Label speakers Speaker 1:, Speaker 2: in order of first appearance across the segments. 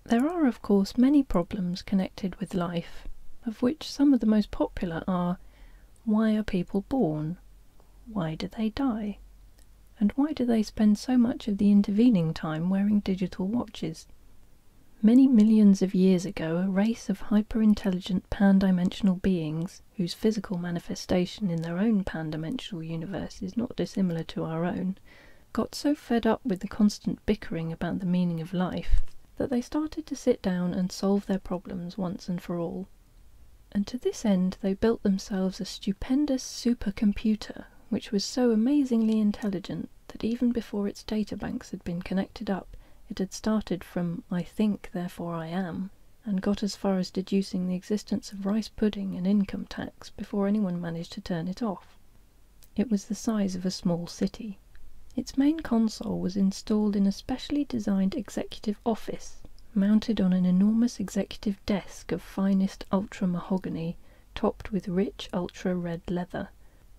Speaker 1: There are, of course, many problems connected with life, of which some of the most popular are: why are people born? Why do they die? And why do they spend so much of the intervening time wearing digital watches? Many millions of years ago, a race of hyper-intelligent pan-dimensional beings, whose physical manifestation in their own pan-dimensional universe is not dissimilar to our own, got so fed up with the constant bickering about the meaning of life that they started to sit down and solve their problems once and for all. And to this end they built themselves a stupendous supercomputer, which was so amazingly intelligent that even before its databanks had been connected up, it had started from "I think, therefore I am," and got as far as deducing the existence of rice pudding and income tax before anyone managed to turn it off. It was the size of a small city. Its main console was installed in a specially designed executive office, mounted on an enormous executive desk of finest ultra-mahogany, topped with rich ultra-red leather.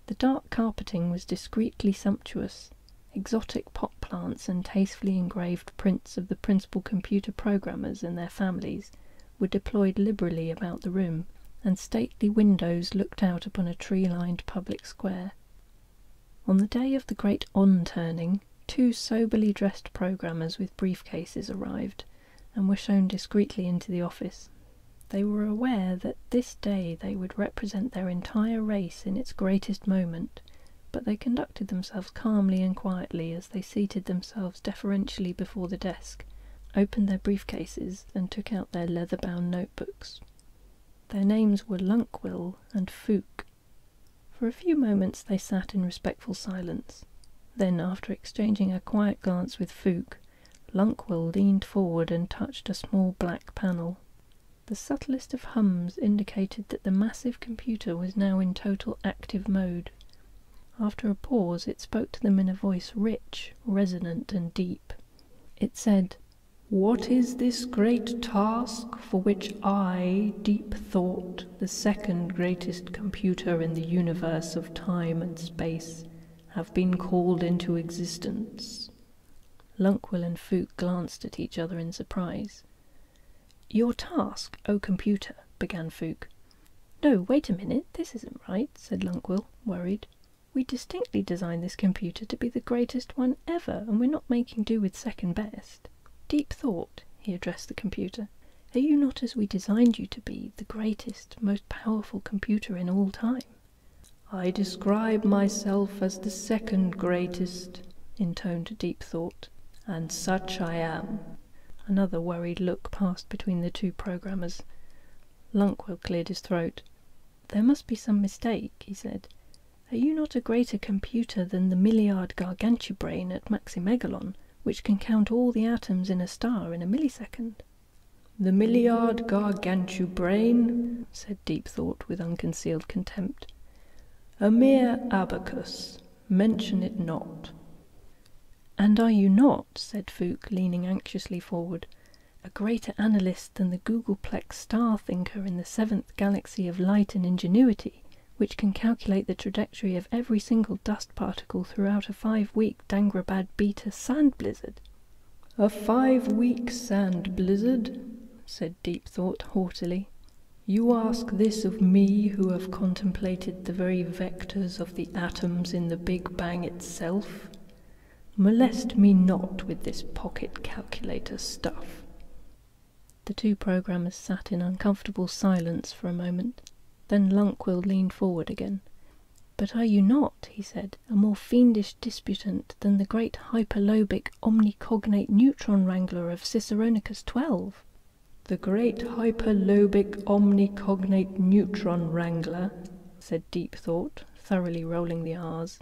Speaker 1: The dark carpeting was discreetly sumptuous. Exotic pot plants and tastefully engraved prints of the principal computer programmers and their families were deployed liberally about the room, and stately windows looked out upon a tree-lined public square. On the day of the great on-turning, 2 soberly dressed programmers with briefcases arrived, and were shown discreetly into the office. They were aware that this day they would represent their entire race in its greatest moment, but they conducted themselves calmly and quietly as they seated themselves deferentially before the desk, opened their briefcases, and took out their leather-bound notebooks. Their names were Lunkwil and Fook. For a few moments they sat in respectful silence. Then, after exchanging a quiet glance with Fook, Lunkwil leaned forward and touched a small black panel. The subtlest of hums indicated that the massive computer was now in total active mode. After a pause, it spoke to them in a voice rich, resonant, and deep. It said, "What is this great task for which I, Deep Thought, the second greatest computer in the universe of time and space, have been called into existence?" Lunkwil and Fook glanced at each other in surprise. "Your task, O computer," began Fook. "No, wait a minute, this isn't right," said Lunkwil, worried. "We distinctly designed this computer to be the greatest one ever, and we're not making do with second best. Deep Thought," he addressed the computer, "are you not, as we designed you to be, the greatest, most powerful computer in all time?" "I describe myself as the second greatest," intoned Deep Thought, "and such I am." Another worried look passed between the 2 programmers. Lunkwil cleared his throat. "There must be some mistake," he said. "Are you not a greater computer than the Milliard Gargantubrain at Maximegalon, which can count all the atoms in a star in a millisecond?" "The Milliard Gargantubrain," said Deep Thought with unconcealed contempt. "A mere abacus. Mention it not." "And are you not," said Fook, leaning anxiously forward, "a greater analyst than the Googleplex star thinker in the 7th galaxy of light and ingenuity, which can calculate the trajectory of every single dust particle throughout a 5-week Dangrabad beta sand blizzard?" "A 5-week sand blizzard?" said Deep Thought haughtily. "You ask this of me, who have contemplated the very vectors of the atoms in the Big Bang itself? Molest me not with this pocket calculator stuff." The 2 programmers sat in uncomfortable silence for a moment. Then Lunkwil leaned forward again. "But are you not," he said, "a more fiendish disputant than the great hyperlobic omnicognate neutron wrangler of Ciceronicus 12? "The great hyperlobic omnicognate neutron wrangler," said Deep Thought, thoroughly rolling the R's,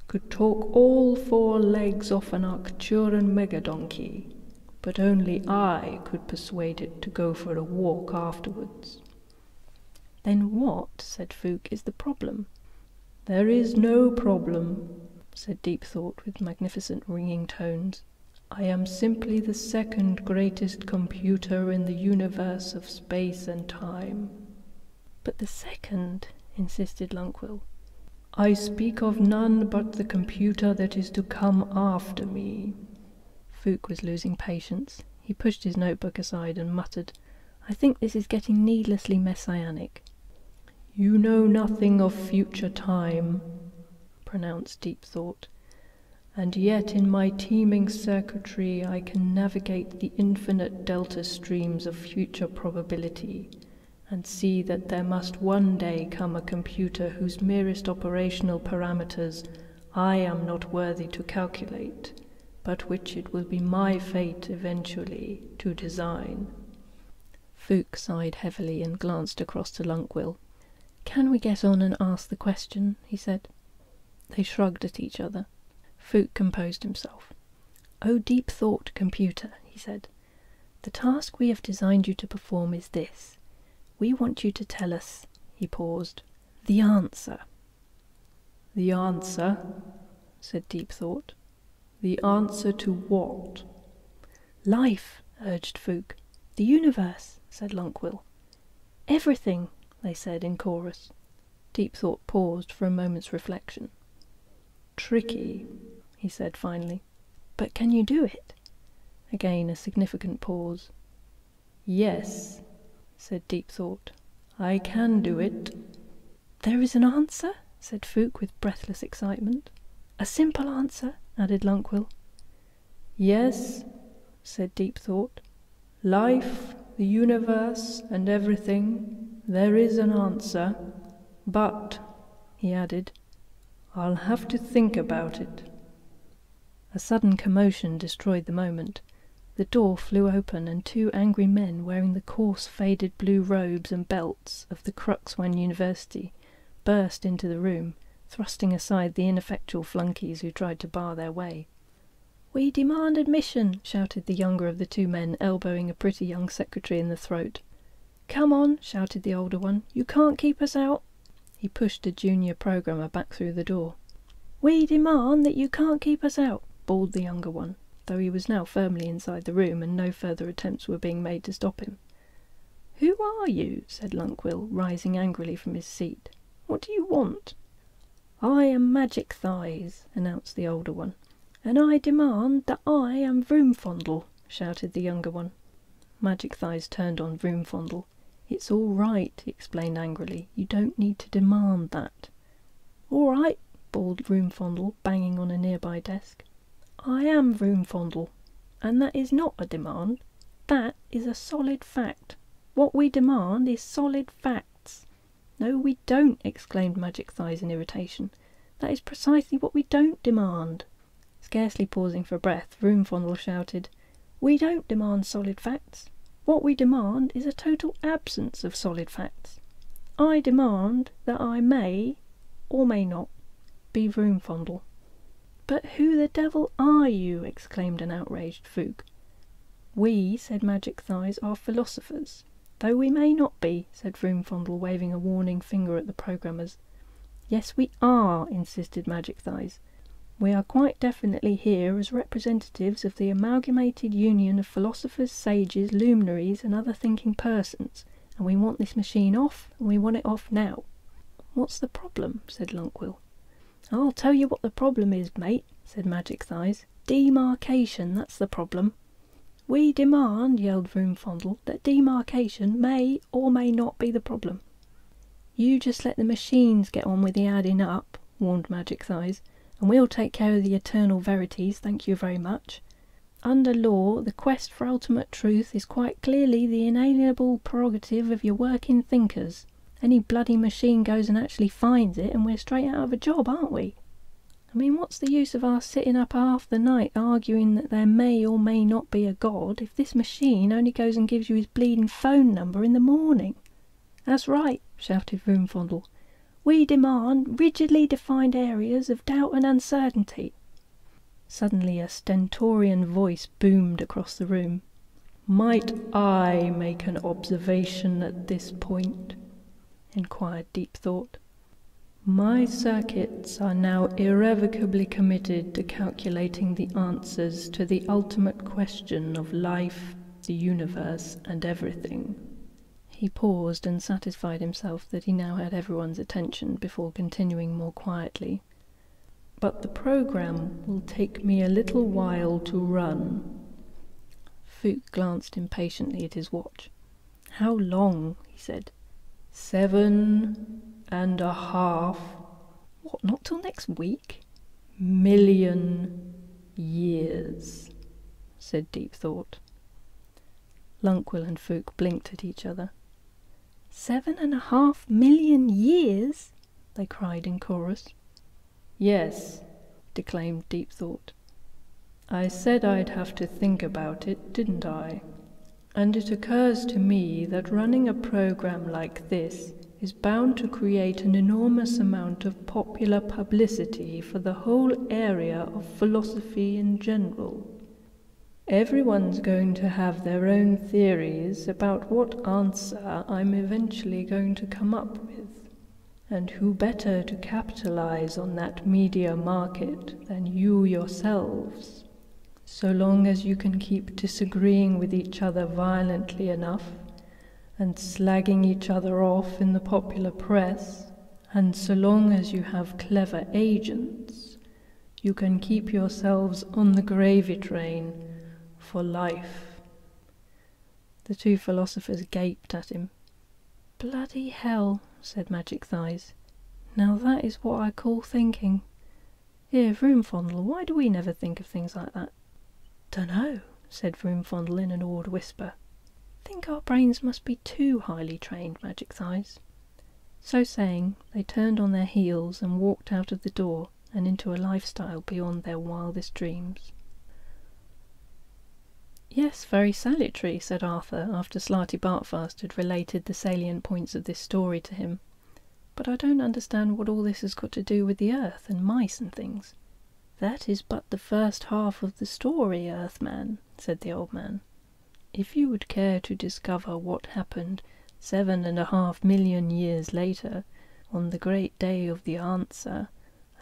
Speaker 1: "could talk all 4 legs off an Arcturan megadonkey, but only I could persuade it to go for a walk afterwards." "Then what," said Fook, "is the problem?" "There is no problem," said Deep Thought with magnificent ringing tones. "I am simply the second greatest computer in the universe of space and time." "But the second," insisted Lunkwil. "I speak of none but the computer that is to come after me." Fook was losing patience. He pushed his notebook aside and muttered, "I think this is getting needlessly messianic." "You know nothing of future time," pronounced Deep Thought, "and yet in my teeming circuitry I can navigate the infinite delta streams of future probability, and see that there must one day come a computer whose merest operational parameters I am not worthy to calculate, but which it will be my fate eventually to design." Fuchs sighed heavily and glanced across to Lunkwell. "Can we get on and ask the question?" he said. They shrugged at each other. Fuchs composed himself. "O Deep Thought computer," he said, "the task we have designed you to perform is this. We want you to tell us," he paused, "the answer." "The answer?" said Deep Thought. "The answer to what?" "Life," urged Fuchs. "The universe," said Lunkwell. "Everything," they said in chorus. Deep Thought paused for a moment's reflection. "Tricky," he said finally. "But can you do it?" Again a significant pause. "Yes," said Deep Thought, "I can do it." "There is an answer?" said Fuchs with breathless excitement. "A simple answer?" added Lunkwell. "Yes," said Deep Thought. "Life, the universe, and everything, there is an answer. But," he added, "I'll have to think about it." A sudden commotion destroyed the moment. The door flew open, and two angry men wearing the coarse faded blue robes and belts of the Cruxwan University burst into the room, thrusting aside the ineffectual flunkies who tried to bar their way. "We demand admission," shouted the younger of the two men, elbowing a pretty young secretary in the throat. "Come on," shouted the older one. "You can't keep us out." He pushed a junior programmer back through the door. "We demand that you can't keep us out," bawled the younger one, though he was now firmly inside the room and no further attempts were being made to stop him. "Who are you?" said Lunkwell, rising angrily from his seat. "What do you want?" "I am Magic Thighs," announced the older one. "And I demand that I am Vroomfondle," shouted the younger one. Magic Thighs turned on Vroomfondle. "It's all right," he explained angrily. "You don't need to demand that." "All right," bawled Vroomfondle, banging on a nearby desk. "I am Vroomfondle, and that is not a demand. That is a solid fact. What we demand is solid facts." "No, we don't," exclaimed Magic Thighs in irritation. "That is precisely what we don't demand." Scarcely pausing for breath, Vroomfondle shouted, "We don't demand solid facts. What we demand is a total absence of solid facts. I demand that I may, or may not, be Vroomfondle." "But who the devil are you?" exclaimed an outraged Fuchs. "We," said Magic Thighs, "are philosophers, though we may not be," said Vroomfondle, waving a warning finger at the programmers. "Yes, we are," insisted Magic Thighs. "We are quite definitely here as representatives of the amalgamated union of philosophers, sages, luminaries, and other thinking persons, and we want this machine off, and we want it off now." "What's the problem?" said Lunkwell. "I'll tell you what the problem is, mate," said Magic Thighs. "Demarcation, that's the problem." "We demand," yelled Vroomfondle, "that demarcation may or may not be the problem." "You just let the machines get on with the adding up," warned Magic Thighs, "and we'll take care of the eternal verities, thank you very much. Under law, the quest for ultimate truth is quite clearly the inalienable prerogative of your working thinkers. Any bloody machine goes and actually finds it, and we're straight out of a job, aren't we? I mean, what's the use of our sitting up half the night arguing that there may or may not be a God, if this machine only goes and gives you his bleeding phone number in the morning?" "That's right," shouted Vroomfondle. "We demand rigidly defined areas of doubt and uncertainty." Suddenly a stentorian voice boomed across the room. "Might I make an observation at this point?" inquired Deep Thought. "My circuits are now irrevocably committed to calculating the answers to the ultimate question of life, the universe, and everything." He paused and satisfied himself that he now had everyone's attention before continuing more quietly. "But the program will take me a little while to run. Fuchs glanced impatiently at his watch. "How long?" he said. 7.5. What, not till next week? "Million years," said Deep Thought. Lunkwell and Fuchs blinked at each other. 7.5 million years? They cried in chorus. "Yes," declaimed Deep Thought. "I said I'd have to think about it, didn't I? And it occurs to me that running a program like this is bound to create an enormous amount of popular publicity for the whole area of philosophy in general. Everyone's going to have their own theories about what answer I'm eventually going to come up with. And who better to capitalize on that media market than you yourselves? So long as you can keep disagreeing with each other violently enough, and slagging each other off in the popular press, and so long as you have clever agents, you can keep yourselves on the gravy train for life." The two philosophers gaped at him. "Bloody hell," said Magic Thighs. "Now that is what I call thinking. Here, Vroomfondle, why do we never think of things like that?" "Dunno," said Vroomfondle in an awed whisper. "Think our brains must be too highly trained, Magic Thighs." So saying, they turned on their heels and walked out of the door and into a lifestyle beyond their wildest dreams. "Yes, very salutary," said Arthur, after Slarty Bartfast had related the salient points of this story to him. "But I don't understand what all this has got to do with the earth and mice and things." "That is but the first half of the story, Earthman," said the old man. "If you would care to discover what happened 7.5 million years later, on the great day of the answer,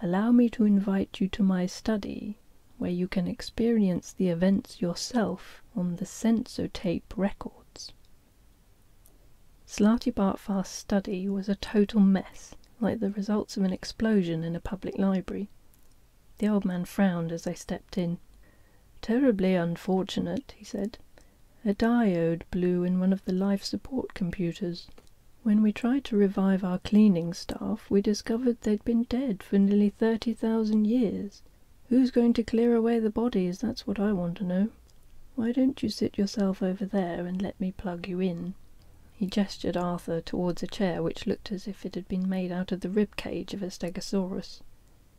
Speaker 1: allow me to invite you to my study, where you can experience the events yourself on the sensotape records." Slarty Bartfast's study was a total mess, like the results of an explosion in a public library. The old man frowned as they stepped in. "Terribly unfortunate," he said. "A diode blew in one of the life support computers. When we tried to revive our cleaning staff, we discovered they'd been dead for nearly 30,000 years. Who's going to clear away the bodies, that's what I want to know. Why don't you sit yourself over there and let me plug you in?" He gestured Arthur towards a chair which looked as if it had been made out of the rib-cage of a stegosaurus.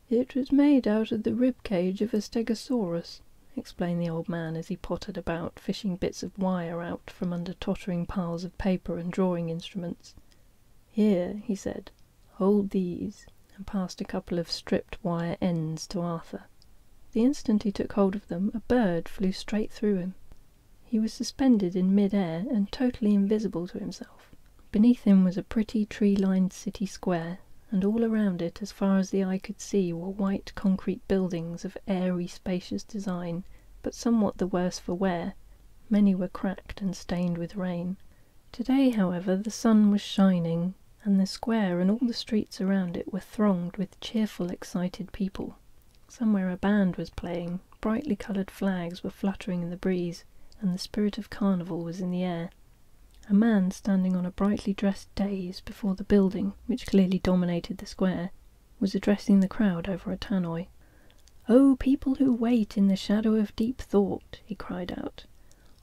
Speaker 1: "It was made out of the rib-cage of a stegosaurus," explained the old man as he pottered about, fishing bits of wire out from under tottering piles of paper and drawing instruments. "Here," he said, "hold these," and passed a couple of stripped wire ends to Arthur. The instant he took hold of them, a bird flew straight through him. He was suspended in mid-air and totally invisible to himself. Beneath him was a pretty tree-lined city square, and all around it, as far as the eye could see, were white concrete buildings of airy, spacious design, but somewhat the worse for wear. Many were cracked and stained with rain. Today, however, the sun was shining, and the square and all the streets around it were thronged with cheerful, excited people. Somewhere a band was playing, brightly coloured flags were fluttering in the breeze, and the spirit of carnival was in the air. A man standing on a brightly dressed dais before the building, which clearly dominated the square, was addressing the crowd over a tannoy. "O people who wait in the shadow of deep thought," he cried out,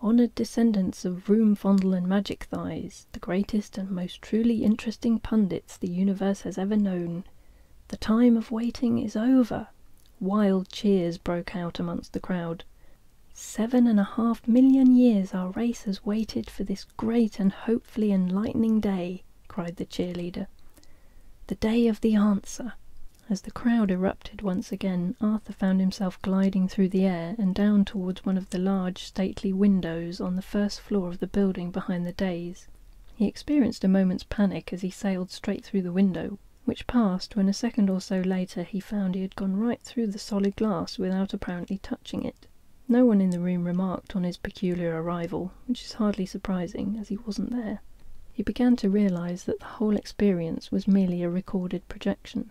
Speaker 1: "honoured descendants of Vroomfondle and Magic Thighs, the greatest and most truly interesting pundits the universe has ever known, the time of waiting is over." Wild cheers broke out amongst the crowd. 7.5 million years our race has waited for this great and hopefully enlightening day, cried the cheerleader. The day of the answer. As the crowd erupted once again, Arthur found himself gliding through the air and down towards one of the large stately windows on the first floor of the building behind the dais. He experienced a moment's panic as he sailed straight through the window, which passed when a second or so later he found he had gone right through the solid glass without apparently touching it. No one in the room remarked on his peculiar arrival, which is hardly surprising, as he wasn't there. He began to realise that the whole experience was merely a recorded projection.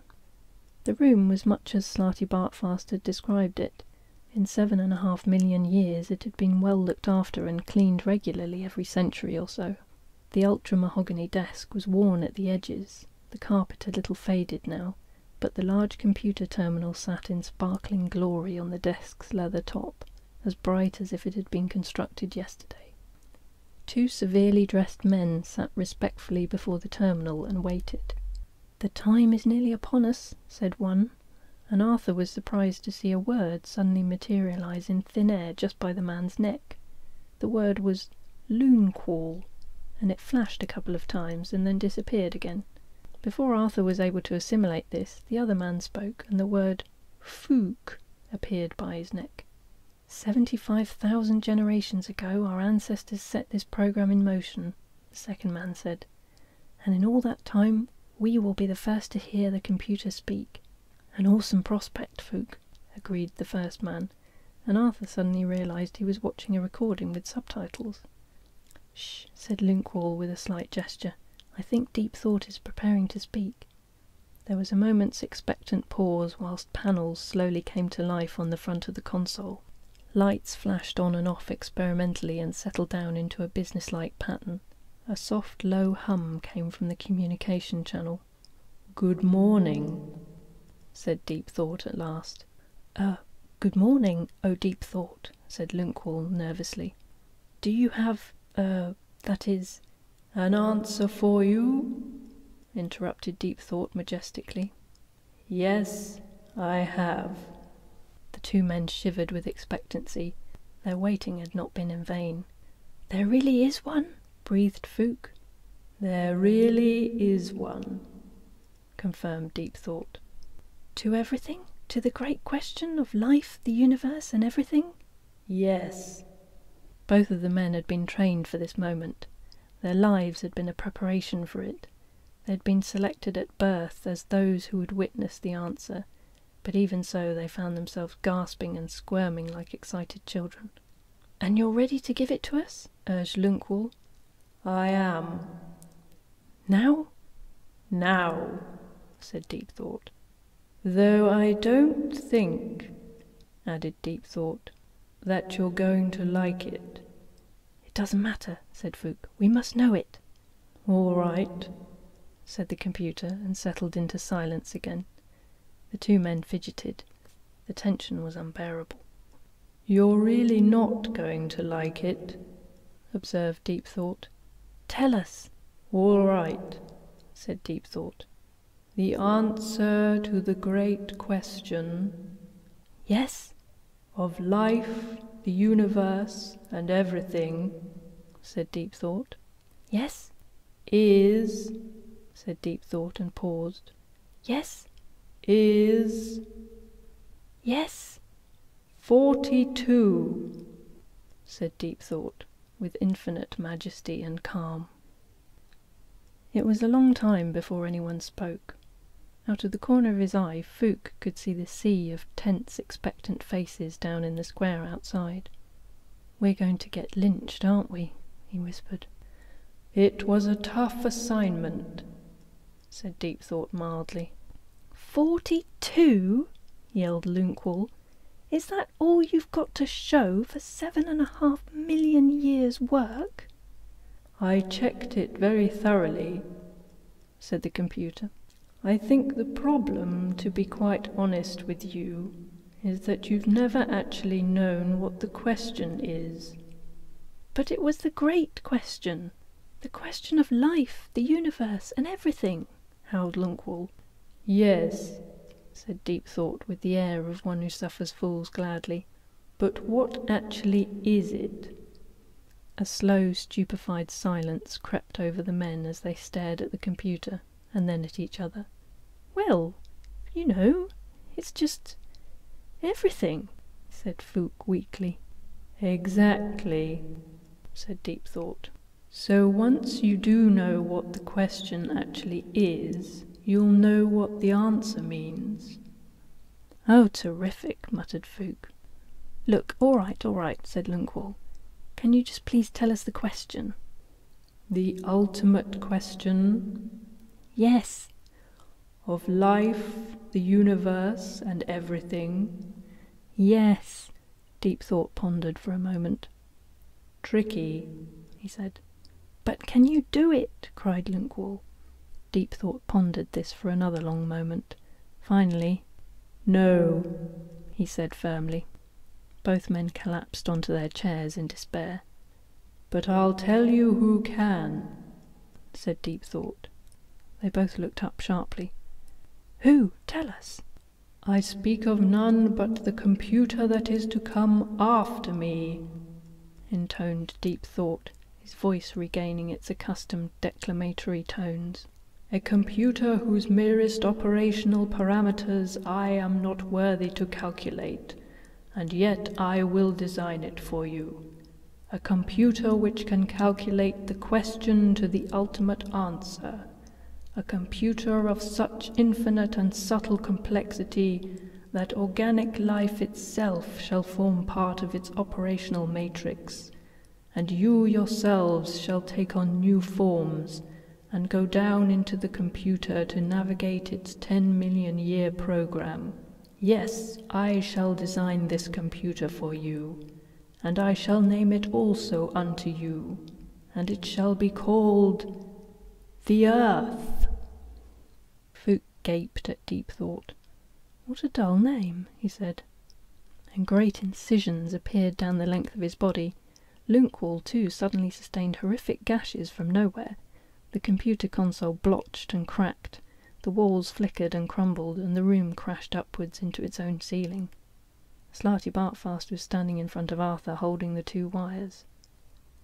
Speaker 1: The room was much as Slarty Bartfast had described it. In 7.5 million years it had been well looked after and cleaned regularly every century or so. The ultra-mahogany desk was worn at the edges, the carpet a little faded now, but the large computer terminal sat in sparkling glory on the desk's leather top, as bright as if it had been constructed yesterday. 2 severely dressed men sat respectfully before the terminal and waited. "The time is nearly upon us," said one, and Arthur was surprised to see a word suddenly materialize in thin air just by the man's neck. The word was "loonquall," and it flashed a couple of times and then disappeared again. Before Arthur was able to assimilate this, the other man spoke, and the word "fook" appeared by his neck. 75,000 generations ago our ancestors set this program in motion, the second man said, and in all that time we will be the first to hear the computer speak. "An awesome prospect, Fook," agreed the first man, and Arthur suddenly realized he was watching a recording with subtitles. "Shh," said Lynkwall with a slight gesture. "I think Deep Thought is preparing to speak." There was a moment's expectant pause whilst panels slowly came to life on the front of the console. Lights flashed on and off experimentally and settled down into a businesslike pattern. A soft, low hum came from the communication channel. "Good morning," said Deep Thought at last. Good morning, oh Deep Thought," said Lynkwall nervously. "Do you have, that is—" "An answer for you?" interrupted Deep Thought majestically. "Yes, I have." The 2 men shivered with expectancy. Their waiting had not been in vain. "There really is one?" breathed Fook. "There really is one," confirmed Deep Thought. "To everything? To the great question of life, the universe, and everything?" "Yes." Both of the men had been trained for this moment. Their lives had been a preparation for it. They had been selected at birth as those who would witness the answer, but even so they found themselves gasping and squirming like excited children. "And you're ready to give it to us?" urged Lynkwall. "I am." "Now?" "Now," said Deep Thought. "Though I don't think," added Deep Thought, "that you're going to like it." "It doesn't matter," said Fook. "We must know it." "All right," said the computer, and settled into silence again. The 2 men fidgeted. The tension was unbearable. "You're really not going to like it," observed Deep Thought. "Tell us." "All right," said Deep Thought. "The answer to the great question—" "Yes?" "Of life, the universe, and everything," said Deep Thought. "Yes?" "Is," said Deep Thought and paused. "Yes?" "Is—" "Yes?"
Speaker 2: 42,
Speaker 1: said Deep Thought, with infinite majesty and calm. It was a long time before anyone spoke. Out of the corner of his eye, Fook could see the sea of tense, expectant faces down in the square outside. "We're going to get lynched, aren't we?" he whispered.
Speaker 2: "It was a tough assignment," said Deep Thought mildly.
Speaker 1: 42? yelled Lynkwall. "Is that all you've got to show for 7.5 million years' work?"
Speaker 2: "I checked it very thoroughly," said the computer. "I think the problem, to be quite honest with you, is that you've never actually known what the question is."
Speaker 1: "But it was the great question. The question of life, the universe, and everything," howled Lynkwall.
Speaker 2: "Yes," said Deep Thought with the air of one who suffers fools gladly. "But what actually is it?"
Speaker 1: A slow, stupefied silence crept over the men as they stared at the computer, and then at each other. "Well, you know, it's just everything," said Fook weakly.
Speaker 2: "Exactly," said Deep Thought. "So once you do know what the question actually is, you'll know what the answer means."
Speaker 1: "Oh, terrific," muttered Fook. "Look, all right, said Lynkwall. "Can you just please tell us the question?"
Speaker 2: "The ultimate question?"
Speaker 1: "Yes."
Speaker 2: "Of life, the universe, and everything?"
Speaker 1: "Yes." Deep Thought pondered for a moment.
Speaker 2: Tricky, he said.
Speaker 1: "But can you do it?" cried Lynkwall. Deep Thought pondered this for another long moment. Finally,
Speaker 2: "No,"
Speaker 1: he said firmly. Both men collapsed onto their chairs in despair.
Speaker 2: "But I'll tell you who can,"
Speaker 1: said Deep Thought. They both looked up sharply. "Who? Tell us."
Speaker 2: "I speak of none but the computer that is to come after me," intoned Deep Thought, his voice regaining its accustomed declamatory tones. "A computer whose merest operational parameters I am not worthy to calculate, and yet I will design it for you. A computer which can calculate the question to the ultimate answer. A computer of such infinite and subtle complexity that organic life itself shall form part of its operational matrix, and you yourselves shall take on new forms and go down into the computer to navigate its 10-million-year program. Yes, I shall design this computer for you, and I shall name it also unto you, and it shall be called the Earth."
Speaker 1: Fook gaped at Deep Thought. "What a dull name," he said. And great incisions appeared down the length of his body. Lynkwall, too, suddenly sustained horrific gashes from nowhere. The computer console blotched and cracked. The walls flickered and crumbled, and the room crashed upwards into its own ceiling. Slarty Bartfast was standing in front of Arthur, holding the 2 wires.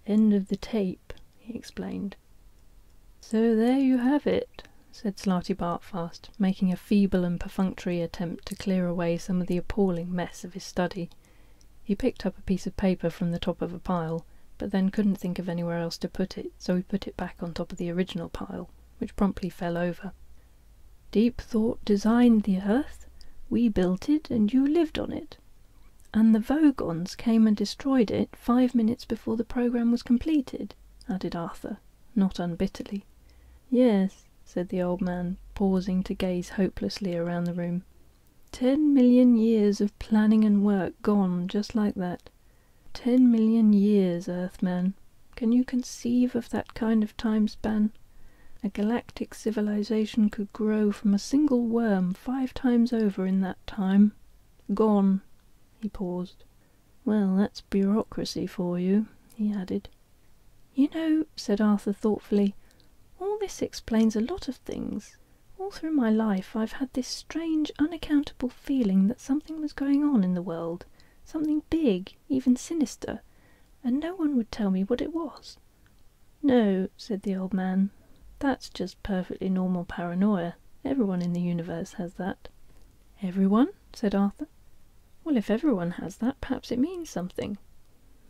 Speaker 1: "End of the tape," he explained.
Speaker 2: "So there you have it,"
Speaker 1: said Slarty Bartfast, making a feeble and perfunctory attempt to clear away some of the appalling mess of his study. He picked up a piece of paper from the top of a pile, but then couldn't think of anywhere else to put it, so he put it back on top of the original pile, which promptly fell over.
Speaker 2: "Deep Thought designed the Earth, we built it, and you lived on it. And the Vogons came and destroyed it 5 minutes before the program was completed," added Arthur, not unbitterly.
Speaker 1: "Yes," said the old man, pausing to gaze hopelessly around the room.
Speaker 2: 10 million years of planning and work gone just like that. 10 million years, Earthman. Can you conceive of that kind of time span? A galactic civilization could grow from a single worm 5 times over in that time. Gone." He paused.
Speaker 1: "Well, that's bureaucracy for you," he added.
Speaker 2: "You know," said Arthur thoughtfully, "all this explains a lot of things. All through my life I've had this strange, unaccountable feeling that something was going on in the world, something big, even sinister, and no one would tell me what it was."
Speaker 1: "No," said the old man, "that's just perfectly normal paranoia. Everyone in the universe has that."
Speaker 2: "Everyone?" said Arthur.
Speaker 1: "Well, if everyone has that, perhaps it means something."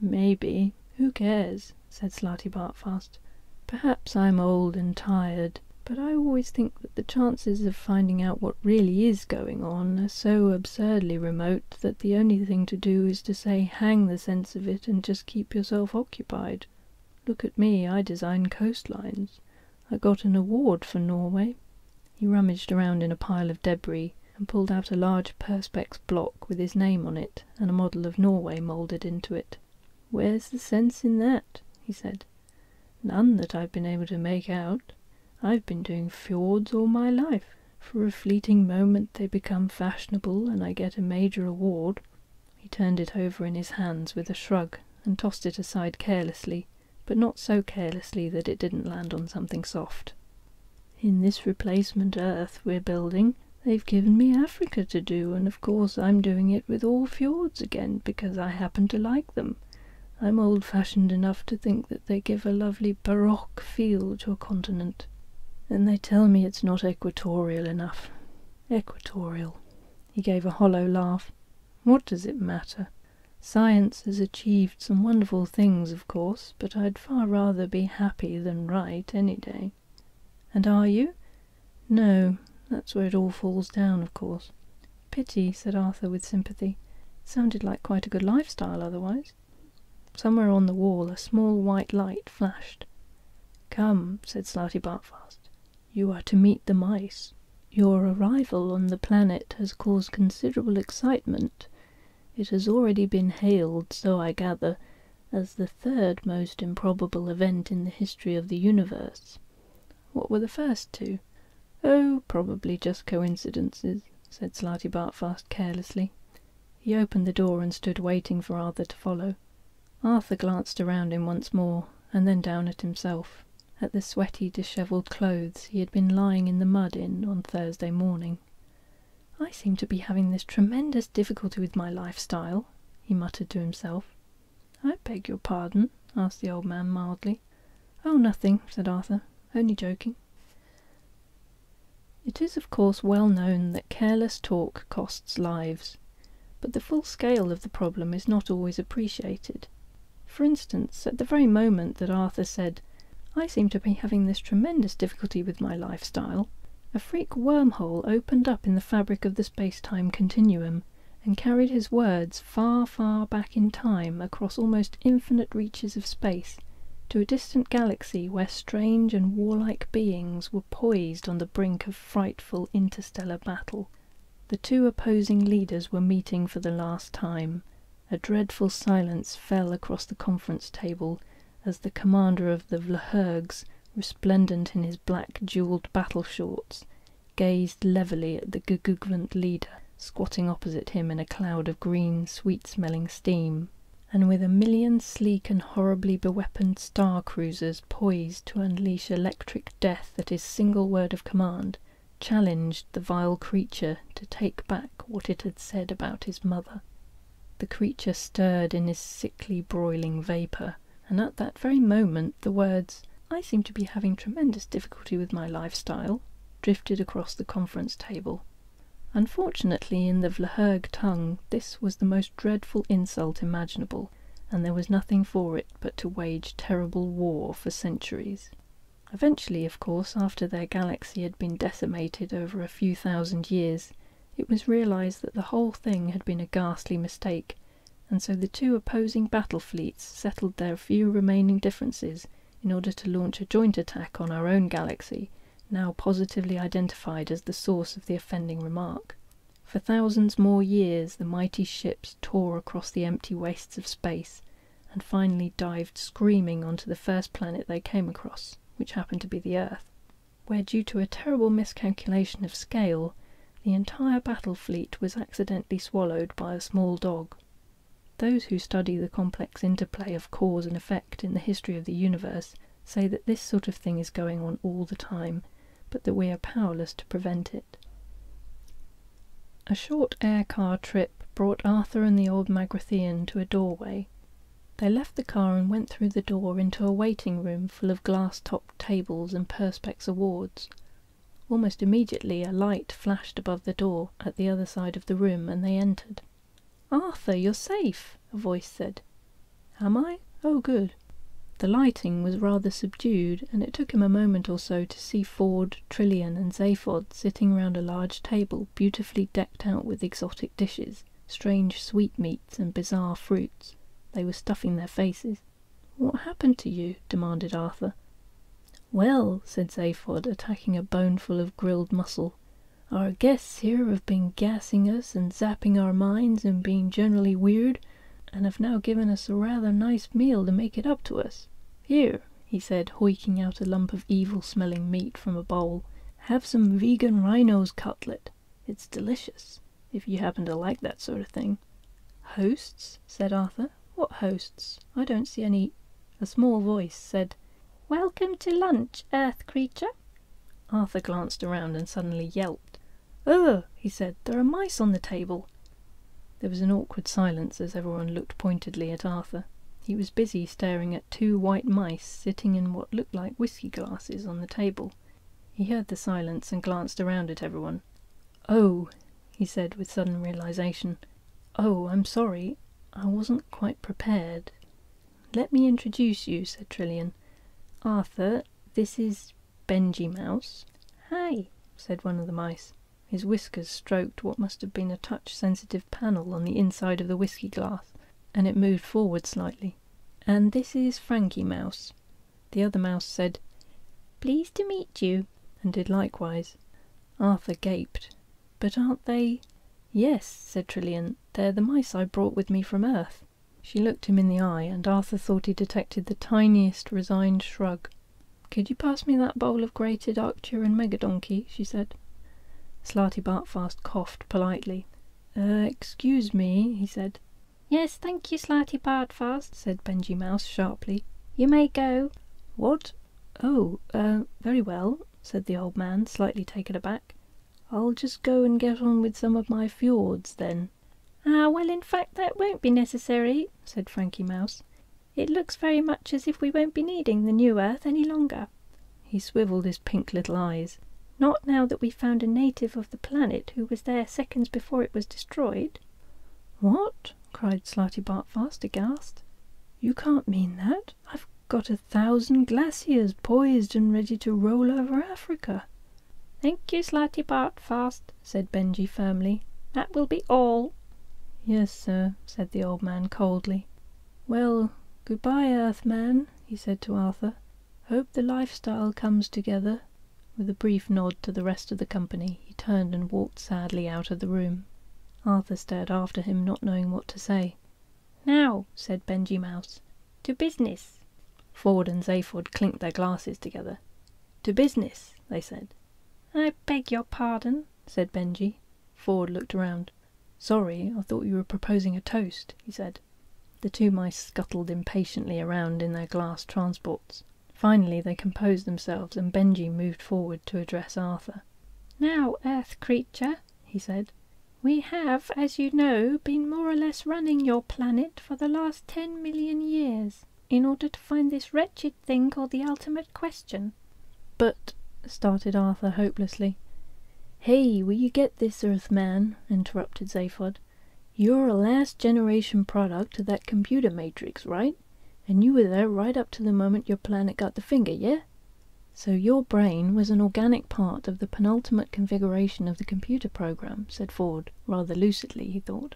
Speaker 2: "Maybe. Who cares?" said Slarty Bartfast. "Perhaps I'm old and tired, but I always think that the chances of finding out what really is going on are so absurdly remote that the only thing to do is to say hang the sense of it and just keep yourself occupied. Look at me, I design coastlines. I got an award for Norway."
Speaker 1: He rummaged around in a pile of debris and pulled out a large perspex block with his name on it and a model of Norway moulded into it.
Speaker 2: "Where's the sense in that?" he said. "None that I've been able to make out. I've been doing fjords all my life. For a fleeting moment they become fashionable and I get a major award."
Speaker 1: He turned it over in his hands with a shrug and tossed it aside carelessly, but not so carelessly that it didn't land on something soft.
Speaker 2: "In this replacement Earth we're building, they've given me Africa to do, and of course I'm doing it with all fjords again because I happen to like them. I'm old-fashioned enough to think that they give a lovely baroque feel to a continent. And they tell me it's not equatorial enough. Equatorial."
Speaker 1: He gave a hollow laugh.
Speaker 2: "What does it matter? Science has achieved some wonderful things, of course, but I'd far rather be happy than right any day."
Speaker 1: "And are you?"
Speaker 2: "No, that's where it all falls down, of course."
Speaker 1: "Pity," said Arthur with sympathy. "It sounded like quite a good lifestyle otherwise." Somewhere on the wall a small white light flashed.
Speaker 2: "Come," said Slarty Bartfast. "You are to meet the mice. Your arrival on the planet has caused considerable excitement.
Speaker 1: It has already been hailed, so I gather, as the third most improbable event in the history of the universe. What were the first two? Oh, probably just coincidences, said Slarty Bartfast carelessly. He opened the door and stood waiting for Arthur to follow. Arthur glanced around him once more, and then down at himself, at the sweaty, dishevelled clothes he had been lying in the mud in on Thursday morning. "I seem to be having this tremendous difficulty with my lifestyle," he muttered to himself. "I beg your pardon?" asked the old man mildly. "Oh, nothing," said Arthur. "Only joking." It is, of course, well known that careless talk costs lives, but the full scale of the problem is not always appreciated. For instance, at the very moment that Arthur said, "I seem to be having this tremendous difficulty with my lifestyle," a freak wormhole opened up in the fabric of the space-time continuum and carried his words far, far back in time across almost infinite reaches of space, to a distant galaxy where strange and warlike beings were poised on the brink of frightful interstellar battle. The two opposing leaders were meeting for the last time. A dreadful silence fell across the conference table as the commander of the Vlahergs, resplendent in his black jewelled battle shorts, gazed levelly at the Gugugvant leader, squatting opposite him in a cloud of green, sweet-smelling steam, and with a million sleek and horribly beweaponed star cruisers poised to unleash electric death at his single word of command, challenged the vile creature to take back what it had said about his mother. The creature stirred in his sickly broiling vapour, and at that very moment the words, "I seem to be having tremendous difficulty with my lifestyle," drifted across the conference table. Unfortunately, in the Vlaherg tongue, this was the most dreadful insult imaginable, and there was nothing for it but to wage terrible war for centuries. Eventually, of course, after their galaxy had been decimated over a few thousand years, it was realized that the whole thing had been a ghastly mistake, and so the two opposing battle fleets settled their few remaining differences in order to launch a joint attack on our own galaxy, now positively identified as the source of the offending remark. For thousands more years the mighty ships tore across the empty wastes of space, and finally dived screaming onto the first planet they came across, which happened to be the Earth, where, due to a terrible miscalculation of scale, the entire battle fleet was accidentally swallowed by a small dog. Those who study the complex interplay of cause and effect in the history of the universe say that this sort of thing is going on all the time, but that we are powerless to prevent it. A short air-car trip brought Arthur and the old Magrathean to a doorway. They left the car and went through the door into a waiting room full of glass-topped tables and perspex awards. Almost immediately a light flashed above the door at the other side of the room, and they entered. "Arthur, you're safe," a voice said. "Am I? Oh, good." The lighting was rather subdued, and it took him a moment or so to see Ford, Trillian and Zaphod sitting round a large table beautifully decked out with exotic dishes, strange sweetmeats and bizarre fruits. They were stuffing their faces. "What happened to you?" demanded Arthur. "Well," said Zaphod, attacking a boneful of grilled mussel, "our guests here have been gassing us and zapping our minds and being generally weird, and have now given us a rather nice meal to make it up to us. Here," he said, hoiking out a lump of evil-smelling meat from a bowl, "have some vegan rhino's cutlet. It's delicious, if you happen to like that sort of thing." "Hosts?" said Arthur. "What hosts? I don't see any—" A small voice said, "Welcome to lunch, Earth creature." Arthur glanced around and suddenly yelped. "Ugh!" he said, "there are mice on the table." There was an awkward silence as everyone looked pointedly at Arthur. He was busy staring at two white mice sitting in what looked like whiskey glasses on the table. He heard the silence and glanced around at everyone. "Oh," he said with sudden realization. "Oh, I'm sorry. I wasn't quite prepared." "Let me introduce you," said Trillian. "Arthur, this is Benji Mouse." "Hi," said one of the mice. His whiskers stroked what must have been a touch-sensitive panel on the inside of the whiskey glass, and it moved forward slightly. "And this is Frankie Mouse." The other mouse said, "Pleased to meet you," and did likewise. Arthur gaped. "But aren't they—" "Yes," said Trillian, "they're the mice I brought with me from Earth." She looked him in the eye, and Arthur thought he detected the tiniest resigned shrug. "Could you pass me that bowl of grated Arcturan megadonkey?" she said. Slarty Bartfast coughed politely. Excuse me," he said.
Speaker 2: "Yes, thank you, Slarty Bartfast," said Benji Mouse sharply. "You may go."
Speaker 1: "What? Oh, very well," said the old man, slightly taken aback. "I'll just go and get on with some of my fjords, then."
Speaker 2: "Ah, well, in fact, that won't be necessary," said Frankie Mouse. "It looks very much as if we won't be needing the new Earth any longer."
Speaker 1: He swiveled his pink little eyes.
Speaker 2: "Not now that we've found a native of the planet who was there seconds before it was destroyed."
Speaker 1: "What?" cried Slarty Bartfast, aghast. "You can't mean that. I've got 1,000 glaciers poised and ready to roll over Africa."
Speaker 2: "Thank you, Slarty Bartfast," said Benji firmly. "That will be all."
Speaker 1: "Yes, sir," said the old man coldly. "Well, goodbye, Earthman," he said to Arthur. "Hope the lifestyle comes together." With a brief nod to the rest of the company, he turned and walked sadly out of the room. Arthur stared after him, not knowing what to say.
Speaker 2: "Now," said Benji Mouse, "to business."
Speaker 1: Ford and Zaphod clinked their glasses together. "To business," they said.
Speaker 2: "I beg your pardon," said Benji.
Speaker 1: Ford looked around. "Sorry, I thought you were proposing a toast," he said. The two mice scuttled impatiently around in their glass transports. Finally they composed themselves, and Benji moved forward to address Arthur.
Speaker 2: "Now, Earth creature," he said, "we have, as you know, been more or less running your planet for the last 10 million years in order to find this wretched thing called the ultimate question."
Speaker 1: "But," started Arthur hopelessly. "Hey, will you get this, Earthman?" interrupted Zaphod. "You're a last generation product of that computer matrix, right? And you were there right up to the moment your planet got the finger, yeah? So your brain was an organic part of the penultimate configuration of the computer program," said Ford, rather lucidly, he thought.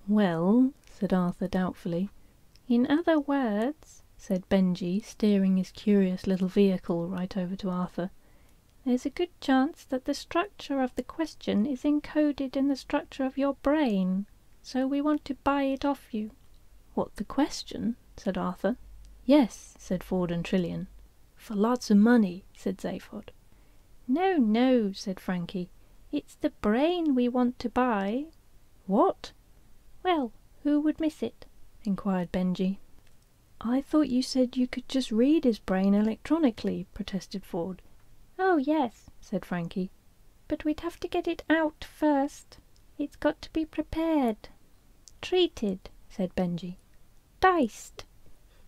Speaker 1: "Well," said Arthur doubtfully.
Speaker 2: "In other words," said Benji, steering his curious little vehicle right over to Arthur, "there's a good chance that the structure of the question is encoded in the structure of your brain, so we want to buy it off you."
Speaker 1: "What, the question?" said Arthur. "Yes," said Ford and Trillian. "For lots of money," said Zaphod.
Speaker 2: "No, no," said Frankie. "It's the brain we want to buy."
Speaker 1: "What?"
Speaker 2: "Well, who would miss it?"
Speaker 1: inquired Benji. "I thought you said you could just read his brain electronically," protested Ford.
Speaker 2: "Oh, yes," said Frankie. "But we'd have to get it out first. It's got to be prepared." "Treated," said Benji. "Diced."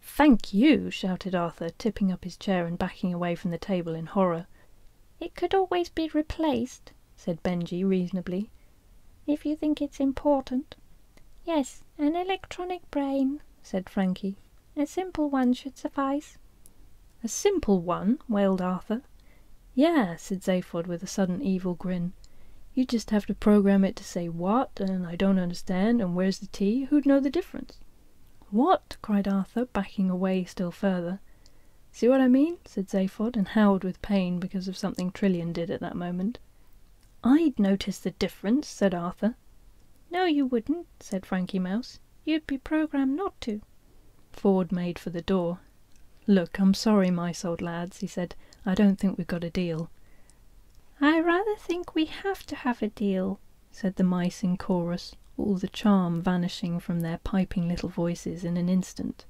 Speaker 1: "Thank you!" shouted Arthur, tipping up his chair and backing away from the table in horror.
Speaker 2: "It could always be replaced," said Benji reasonably, "if you think it's important." "Yes, an electronic brain," said Frankie. "A simple one should suffice."
Speaker 1: "A simple one?" wailed Arthur. "Yeah," said Zaphod with a sudden evil grin. "You just have to program it to say 'what' and 'I don't understand' and 'where's the tea?' Who'd know the difference?" "What?" cried Arthur, backing away still further. "See what I mean?" said Zaphod, and howled with pain because of something Trillian did at that moment. "I'd notice the difference," said Arthur.
Speaker 2: "No, you wouldn't," said Frankie Mouse. "You'd be programmed not to."
Speaker 1: Ford made for the door. "Look, I'm sorry, mice old lads," he said. "I don't think we've got a deal."
Speaker 2: "I rather think we have to have a deal,"
Speaker 1: said the mice in chorus, all the charm vanishing from their piping little voices in an instant.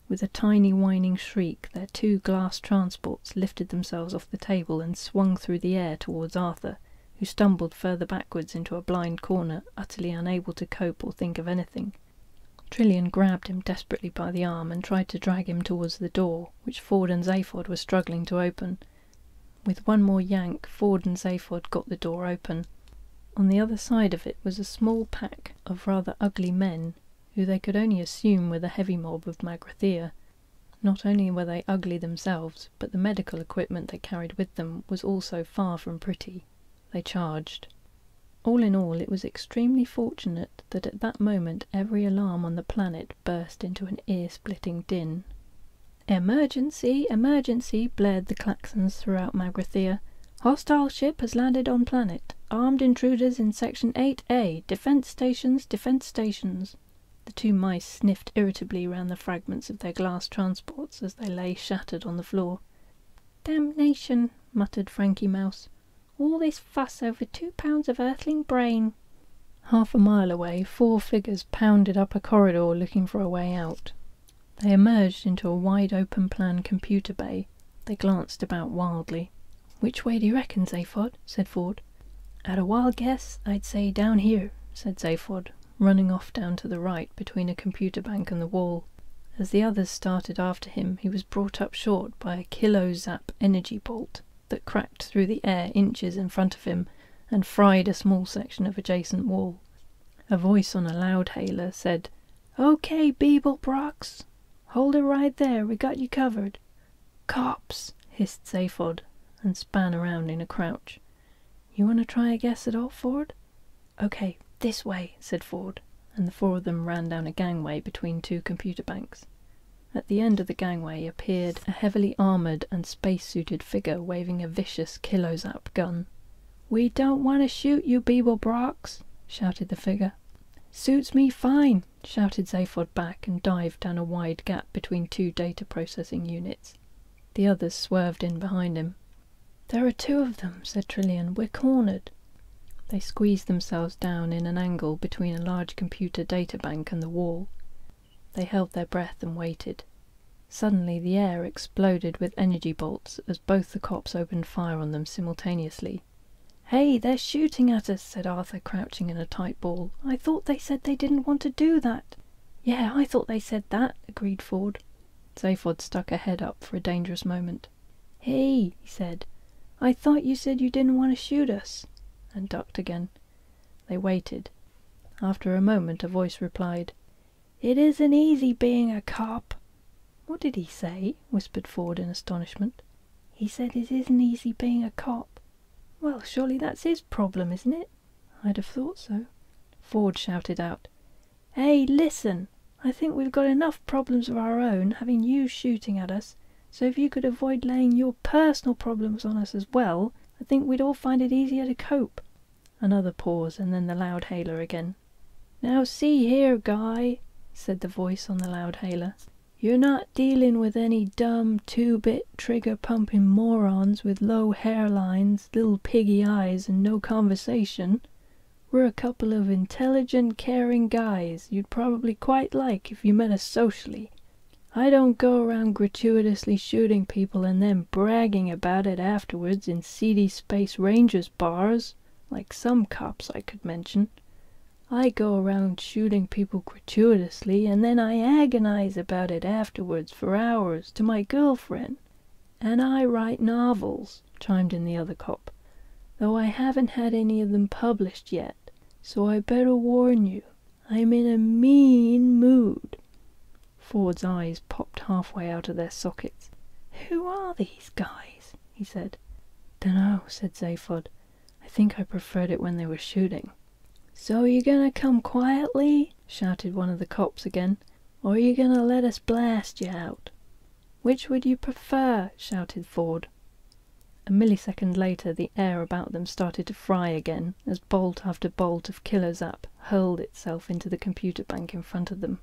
Speaker 1: With a tiny whining shriek, their two glass transports lifted themselves off the table and swung through the air towards Arthur, who stumbled further backwards into a blind corner, utterly unable to cope or think of anything. Trillian grabbed him desperately by the arm and tried to drag him towards the door, which Ford and Zaphod were struggling to open. With one more yank, Ford and Zaphod got the door open. On the other side of it was a small pack of rather ugly men, who they could only assume were the heavy mob of Magrathea. Not only were they ugly themselves, but the medical equipment they carried with them was also far from pretty. They charged. All in all, it was extremely fortunate that at that moment every alarm on the planet burst into an ear-splitting din. "Emergency! Emergency!" blared the klaxons throughout Magrathea. Hostile ship has landed on planet. Armed intruders in Section 8A. Defense stations, defense stations. The two mice sniffed irritably round the fragments of their glass transports as they lay shattered on the floor. Damnation, muttered Frankie Mouse. All this fuss over 2 pounds of earthling brain. Half a mile away, 4 figures pounded up a corridor looking for a way out. They emerged into a wide open-plan computer bay. They glanced about wildly. "Which way do you reckon, Zaphod?" said Ford. "At a wild guess, I'd say down here," said Zaphod, running off down to the right between a computer bank and the wall. As the others started after him, he was brought up short by a kilo-zap energy bolt that cracked through the air inches in front of him and fried a small section of adjacent wall. A voice on a loudhailer said, "Okay, Beeblebrox, hold it right there, we got you covered." "Cops!" hissed Zaphod, and span around in a crouch. "You want to try a guess at all, Ford?" "Okay, this way," said Ford, and the 4 of them ran down a gangway between 2 computer banks. At the end of the gangway appeared a heavily armoured and space-suited figure waving a vicious kilo-zap gun. "We don't want to shoot you, Beeblebrox," shouted the figure. "Suits me fine," shouted Zaphod back and dived down a wide gap between 2 data processing units. The others swerved in behind him. "There are 2 of them," said Trillian. "We're cornered." They squeezed themselves down in an angle between a large computer databank and the wall. They held their breath and waited. Suddenly the air exploded with energy bolts as both the cops opened fire on them simultaneously. "Hey, they're shooting at us," said Arthur, crouching in a tight ball. "I thought they said they didn't want to do that." "Yeah, I thought they said that," agreed Ford. Zaphod stuck a head up for a dangerous moment. "Hey," he said, "I thought you said you didn't want to shoot us," and ducked again. They waited. After a moment a voice replied, "It isn't easy being a cop." "What did he say?" whispered Ford in astonishment. "He said it isn't easy being a cop." "Well, surely that's his problem, isn't it?" "I'd have thought so." Ford shouted out, "Hey, listen! I think we've got enough problems of our own, having you shooting at us, so if you could avoid laying your personal problems on us as well, I think we'd all find it easier to cope." Another pause, and then the loudhailer again. "Now see here, guy," said the voice on the loudhailer. "You're not dealing with any dumb, 2-bit, trigger-pumping morons with low hairlines, little piggy eyes, and no conversation. We're a couple of intelligent, caring guys you'd probably quite like if you met us socially. I don't go around gratuitously shooting people and then bragging about it afterwards in seedy Space Rangers bars, like some cops I could mention. I go around shooting people gratuitously and then I agonize about it afterwards for hours to my girlfriend. And I write novels," chimed in the other cop, "though I haven't had any of them published yet, so I better warn you, I'm in a mean mood." Ford's eyes popped halfway out of their sockets. "Who are these guys?" he said. "Dunno," said Zaphod. "I think I preferred it when they were shooting." "So you gonna come quietly?" shouted one of the cops again. "Or you gonna let us blast you out?" "Which would you prefer?" shouted Ford. A millisecond later the air about them started to fry again as bolt after bolt of kilo-zap hurled itself into the computer bank in front of them.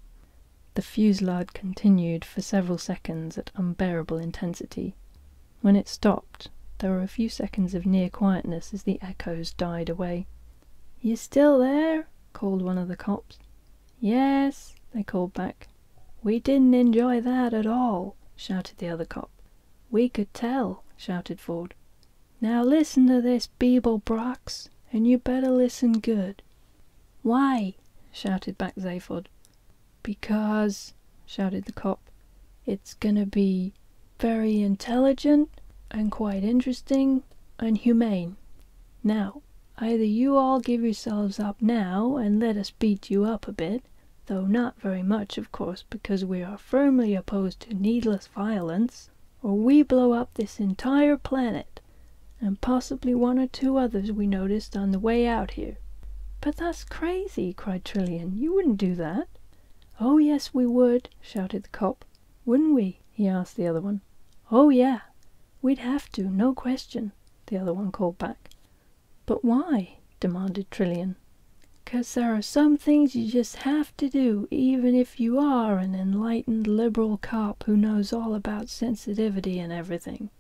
Speaker 1: The fusillade continued for several seconds at unbearable intensity. When it stopped, there were a few seconds of near quietness as the echoes died away. "You still there?" called one of the cops. "Yes," they called back. "We didn't enjoy that at all," shouted the other cop. "We could tell," shouted Ford. "Now listen to this, Beeblebrox, and you better listen good." "Why?" shouted back Zaphod. "Because," shouted the cop, "it's gonna be very intelligent and quite interesting and humane. Now, either you all give yourselves up now and let us beat you up a bit, though not very much, of course, because we are firmly opposed to needless violence, or we blow up this entire planet, and possibly 1 or 2 others we noticed on the way out here." "But that's crazy," cried Trillian. "You wouldn't do that." "Oh yes we would," shouted the cop. "Wouldn't we?" he asked the other one. "Oh yeah, we'd have to, no question. the other one called back. "But why?" demanded Trillian. "'Cause there are some things you just have to do, even if you are an enlightened liberal cop who knows all about sensitivity and everything."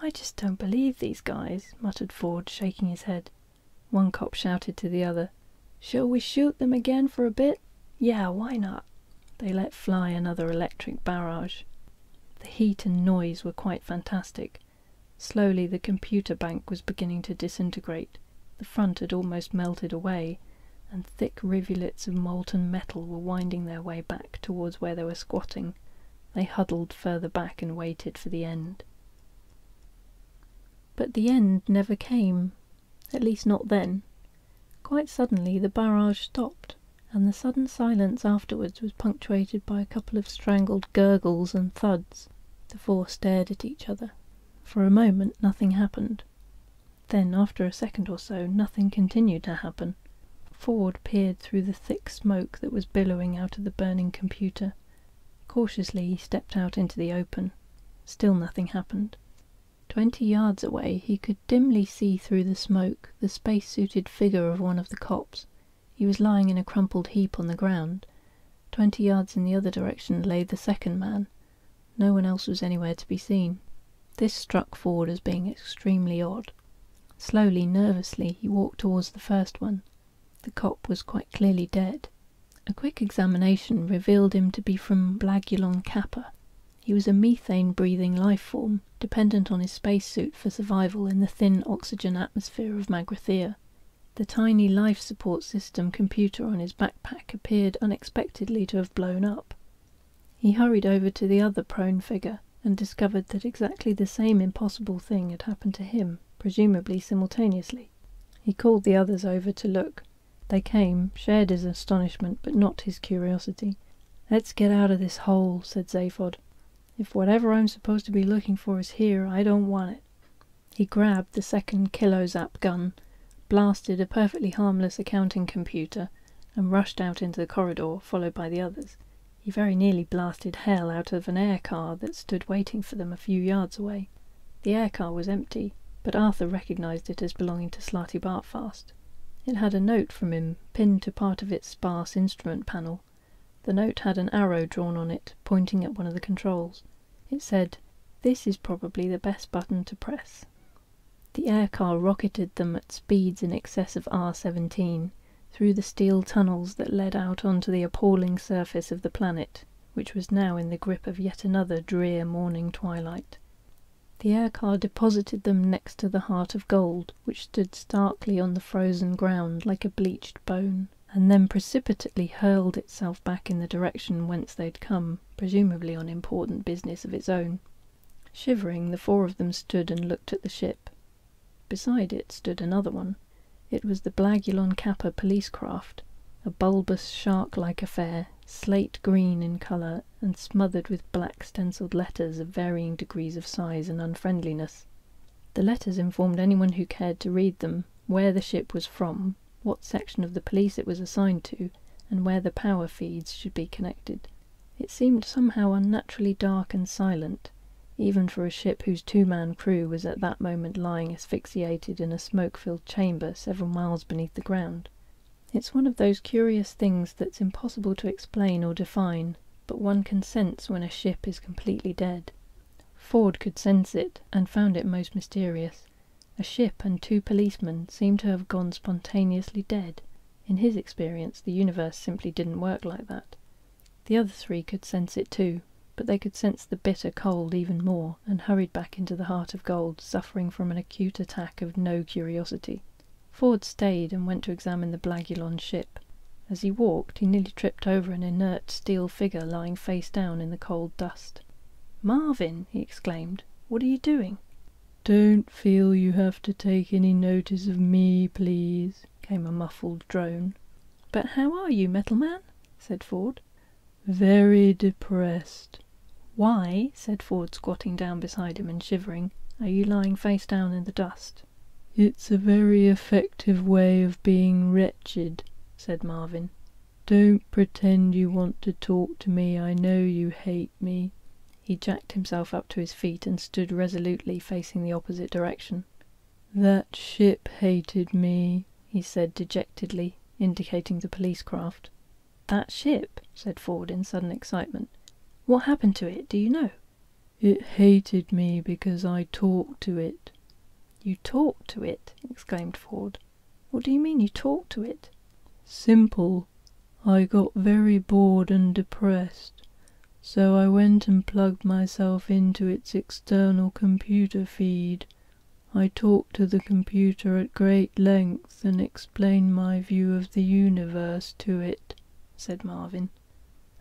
Speaker 1: "I just don't believe these guys," muttered Ford, shaking his head. One cop shouted to the other, "Shall we shoot them again for a bit?" "Yeah, why not?" They let fly another electric barrage. The heat and noise were quite fantastic. Slowly the computer bank was beginning to disintegrate. The front had almost melted away, and thick rivulets of molten metal were winding their way back towards where they were squatting. They huddled further back and waited for the end. But the end never came, at least not then. Quite suddenly the barrage stopped, and the sudden silence afterwards was punctuated by a couple of strangled gurgles and thuds. The four stared at each other. For a moment nothing happened. Then, after a second or so, nothing continued to happen. Ford peered through the thick smoke that was billowing out of the burning computer. Cautiously he stepped out into the open. Still nothing happened. 20 yards away he could dimly see through the smoke the space-suited figure of one of the cops. He was lying in a crumpled heap on the ground. 20 yards in the other direction lay the second man. No one else was anywhere to be seen. This struck Ford as being extremely odd. Slowly, nervously, he walked towards the first one. The cop was quite clearly dead. A quick examination revealed him to be from Blagulon Kappa. He was a methane-breathing life-form, dependent on his spacesuit for survival in the thin oxygen atmosphere of Magrathea. The tiny life support system computer on his backpack appeared unexpectedly to have blown up. He hurried over to the other prone figure, and discovered that exactly the same impossible thing had happened to him, presumably simultaneously. He called the others over to look. They came, shared his astonishment, but not his curiosity. "Let's get out of this hole," said Zaphod. "If whatever I'm supposed to be looking for is here, I don't want it." He grabbed the second kilozap gun, blasted a perfectly harmless accounting computer, and rushed out into the corridor, followed by the others. He very nearly blasted hell out of an air car that stood waiting for them a few yards away. The air car was empty, but Arthur recognised it as belonging to Slarty Bartfast. It had a note from him pinned to part of its sparse instrument panel. The note had an arrow drawn on it, pointing at one of the controls. It said, "This is probably the best button to press." The air car rocketed them at speeds in excess of R-17, through the steel tunnels that led out onto the appalling surface of the planet, which was now in the grip of yet another drear morning twilight. The air car deposited them next to the Heart of Gold, which stood starkly on the frozen ground like a bleached bone, and then precipitately hurled itself back in the direction whence they'd come, presumably on important business of its own. Shivering, the four of them stood and looked at the ship. Beside it stood another one. It was the Blagulon Kappa police craft, a bulbous shark-like affair, slate-green in colour and smothered with black stencilled letters of varying degrees of size and unfriendliness. The letters informed anyone who cared to read them where the ship was from, what section of the police it was assigned to, and where the power feeds should be connected. It seemed somehow unnaturally dark and silent, even for a ship whose two-man crew was at that moment lying asphyxiated in a smoke-filled chamber several miles beneath the ground. It's one of those curious things that's impossible to explain or define, but one can sense when a ship is completely dead. Ford could sense it, and found it most mysterious. A ship and two policemen seemed to have gone spontaneously dead. In his experience, the universe simply didn't work like that. The other three could sense it too, but they could sense the bitter cold even more, and hurried back into the Heart of Gold, suffering from an acute attack of no curiosity. Ford stayed and went to examine the Blagulon ship. As he walked, he nearly tripped over an inert steel figure lying face down in the cold dust. "Marvin!" he exclaimed. "What are you doing?" "Don't feel you have to take any notice of me, please," came a muffled drone. "But how are you, Metal Man?" said Ford. "Very depressed." "Why," said Ford, squatting down beside him and shivering, "are you lying face down in the dust?" "It's a very effective way of being wretched," said Marvin. "Don't pretend you want to talk to me, I know you hate me." He jacked himself up to his feet and stood resolutely facing the opposite direction.
Speaker 2: That ship hated me, he said dejectedly, indicating the police craft.
Speaker 1: That ship? Said Ford in sudden excitement. What happened to it, do you know?
Speaker 2: It hated me because I talked to it.
Speaker 1: You talked to it? Exclaimed Ford. What do you mean you talked to it?
Speaker 2: Simple. I got very bored and depressed, so I went and plugged myself into its external computer feed. I talked to the computer at great length and explained my view of the universe to it, said Marvin.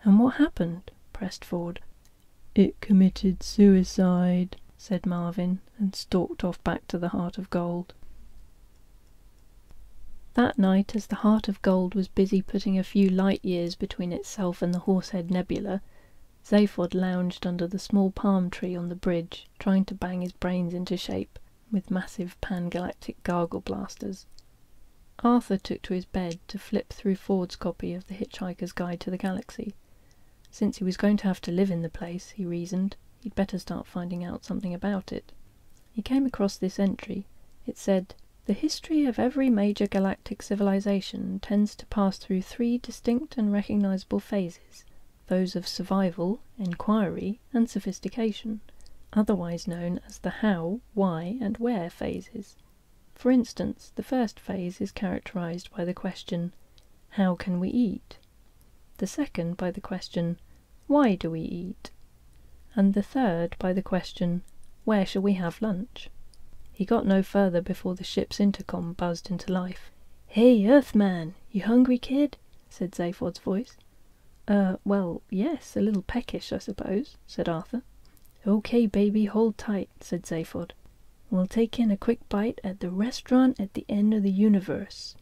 Speaker 1: And what happened? Pressed Ford.
Speaker 2: It committed suicide,
Speaker 1: said Marvin, and stalked off back to the Heart of Gold. That night, as the Heart of Gold was busy putting a few light years between itself and the Horsehead Nebula, Zaphod lounged under the small palm tree on the bridge, trying to bang his brains into shape with massive pan-galactic gargle blasters. Arthur took to his bed to flip through Ford's copy of the Hitchhiker's Guide to the Galaxy. Since he was going to have to live in the place, he reasoned, he'd better start finding out something about it. He came across this entry. It said, "The history of every major galactic civilization tends to pass through 3 distinct and recognizable phases, those of survival, inquiry, and sophistication, otherwise known as the how, why, and where phases. For instance, the first phase is characterized by the question, 'How can we eat?' The second by the question, 'Why do we eat?' And the third by the question, 'Where shall we have lunch?'" He got no further before the ship's intercom buzzed into life. "Hey, Earthman, you hungry, kid?" said Zaphod's voice. Well, yes, a little peckish, I suppose," said Arthur. "Okay, baby, hold tight," said Zaphod. "We'll take in a quick bite at the restaurant at the end of the universe."